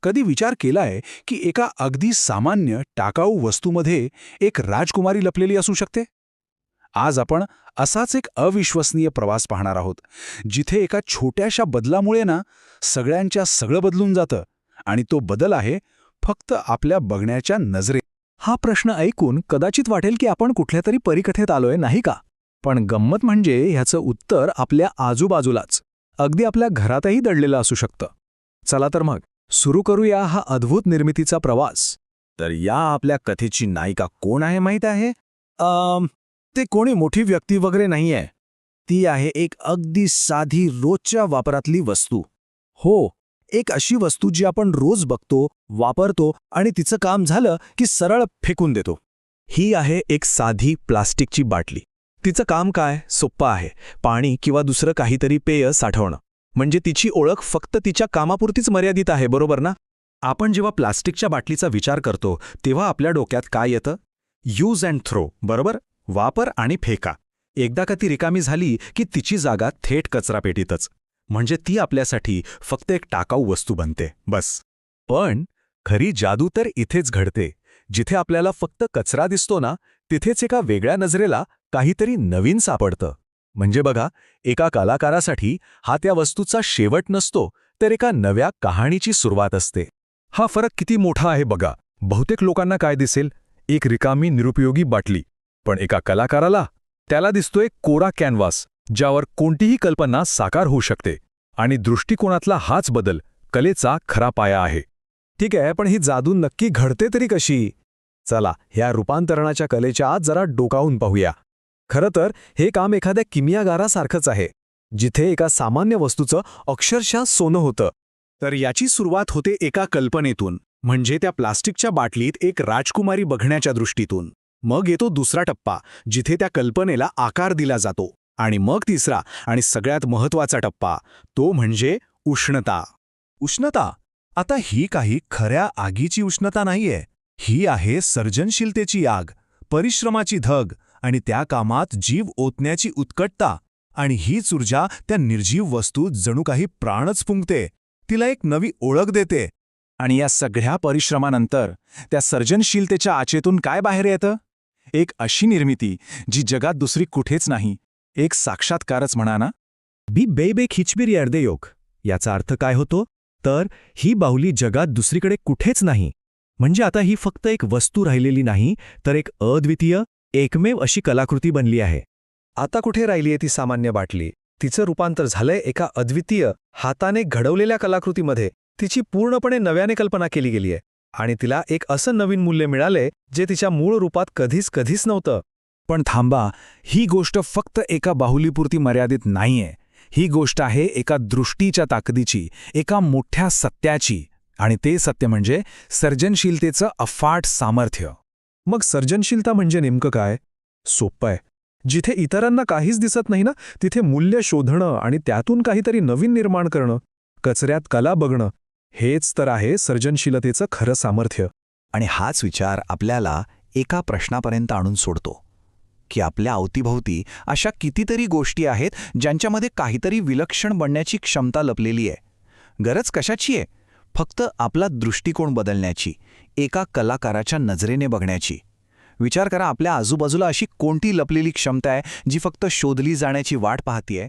कधी विचार केलाय की एका अगदी सामान्य टाकाऊ वस्तूमध्ये एक राजकुमारी लपलेली असू शकते? आज आपण असाच एक अविश्वसनीय प्रवास पाहणार आहोत, जिथे एका छोट्याशा बदलामुळे सगळ्यांच्या सगळं बदलून जातं. आणि तो बदल आहे फक्त आपल्या बघण्याच्या नजरेत. हा प्रश्न ऐकून कदाचित वाटेल की आपण कुठल्या तरी परिकथेत आलोय, नाही का? पण गंमत म्हणजे ह्याचं उत्तर आपल्या आजूबाजूलाच, अगदी आपल्या घरातही दडलेलं असू शकतं. चला तर मग सुरू करूया हा अद्भुत निर्मितीचा प्रवास. तर या आपल्या कथेची नायिका कोण आहे माहीत आहे? ते कोणी मोठी व्यक्ती वगैरे नाहीये. ती आहे एक अगदी साधी रोजच्या वापरातली वस्तू. हो, एक अशी वस्तू जी आपण रोज बघतो, वापरतो आणि तिचं काम झालं की सरळ फेकून देतो. ही आहे एक साधी प्लास्टिकची बाटली. तिचं काम काय? सोप्पं आहे. पाणी किंवा दुसरं काहीतरी पेय साठवणं. म्हणजे तिची ओळख फक्त तिच्या कामापुरतीच मर्यादित आहे, बरोबर ना? आपण जेव्हा प्लास्टिकच्या बाटलीचा विचार करतो तेव्हा आपल्या डोक्यात काय येतं? यूज अँड थ्रो, बरोबर? वापर आणि फेका. एकदा का ती रिकामी झाली की तिची जागा थेट कचरापेटीतच. म्हणजे ती आपल्यासाठी फक्त एक टाकाऊ वस्तू बनते, बस. पण खरी जादू तर इथेच घडते. जिथे आपल्याला फक्त कचरा दिसतो ना, तिथेच एका वेगळ्या नजरेला काहीतरी नवीन सापडतं. म्हणजे बघा, एका कलाकारासाठी हा त्या वस्तूचा शेवट नसतो, तर एका नव्या कहाणीची सुरुवात असते. हा फरक किती मोठा आहे बघा. बहुतेक लोकांना काय दिसेल? एक रिकामी निरुपयोगी बाटली. पण एका कलाकाराला त्याला दिसतोय कोरा कॅनव्हास, ज्यावर कोणतीही कल्पना साकार होऊ शकते. आणि दृष्टिकोनातला हाच बदल कलेचा खरा पाया आहे. ठीक आहे, पण ही जादू नक्की घडते तरी कशी? चला, ह्या रूपांतरणाच्या कलेच्या आत जरा डोकावून पाहूया. खरं तर हे काम एखाद्या किमियागारासारखंच आहे, जिथे एका सामान्य वस्तूचं अक्षरशः सोनं होतं. तर याची सुरुवात होते एका कल्पनेतून, म्हणजे त्या प्लास्टिकच्या बाटलीत एक राजकुमारी बघण्याच्या दृष्टीतून. मग येतो दुसरा टप्पा, जिथे त्या कल्पनेला आकार दिला जातो. आणि मग तिसरा आणि सगळ्यात महत्त्वाचा टप्पा, तो म्हणजे उष्णता. उष्णता? आता ही काही खऱ्या आगीची उष्णता नाहीये. ही आहे सर्जनशीलतेची आग, परिश्रमाची धग आणि त्या कामात जीव ओतण्याची उत्कटता. आणि हीच ऊर्जा त्या निर्जीव वस्तूत जणू काही प्राणच फुंकते, तिला एक नवी ओळख देते. आणि या सगळ्या परिश्रमानंतर त्या सर्जनशीलतेच्या आचेतून काय बाहेर येतं? एक अशी निर्मिती जी जगात दुसरी कुठेच नाही. एक साक्षात्कारच म्हणा ना. बी बेबेक हिचबीर यार्देयोग. याचा अर्थ काय होतो? तर ही बाहुली जगात दुसरीकडे कुठेच नाही. म्हणजे आता ही फक्त एक वस्तू राहिलेली नाही, तर एक अद्वितीय, एकमेव अशी कलाकृती बनली आहे. आता कुठे राहिलीये ती सामान्य बाटली? तिचं रूपांतर झालंय एका अद्वितीय, हाताने घडवलेल्या कलाकृतीमध्ये. तिची पूर्णपणे नव्याने कल्पना केली गेलीय. आणि तिला एक असं नवीन मूल्य मिळालंय जे तिच्या मूळ रूपात कधीच नव्हतं. पण थांबा, ही गोष्ट फक्त एका बाहुलीपुरती मर्यादित नाहीये. ही गोष्ट आहे एका दृष्टीच्या ताकदीची, एका मोठ्या सत्याची. आणि ते सत्य म्हणजे सर्जनशीलतेचं अफाट सामर्थ्य. मग सर्जनशीलता म्हणजे नेमकं काय? सोपं आहे. जिथे इतरांना काहीच दिसत नाही ना, तिथे मूल्य शोधणं आणि त्यातून काहीतरी नवीन निर्माण करणं, कचऱ्यात कला बघणं, हेच तर आहे सर्जनशीलतेचं खरं सामर्थ्य. आणि हाच विचार आपल्याला एका प्रश्नापर्यंत आणून सोडतो, की आपल्या अवतीभोवती अशा कितीतरी गोष्टी आहेत ज्यांच्यामध्ये काहीतरी विलक्षण बनण्याची क्षमता लपलेली आहे. गरज कशाची आहे? फक्त आपला दृष्टिकोन बदलण्याची, एका कलाकाराच्या नजरेने बघण्याची. विचार करा, आपल्या आजूबाजूला अशी कोणती लपलेली क्षमता आहे जी फक्त शोधली जाण्याची वाट पाहतीये?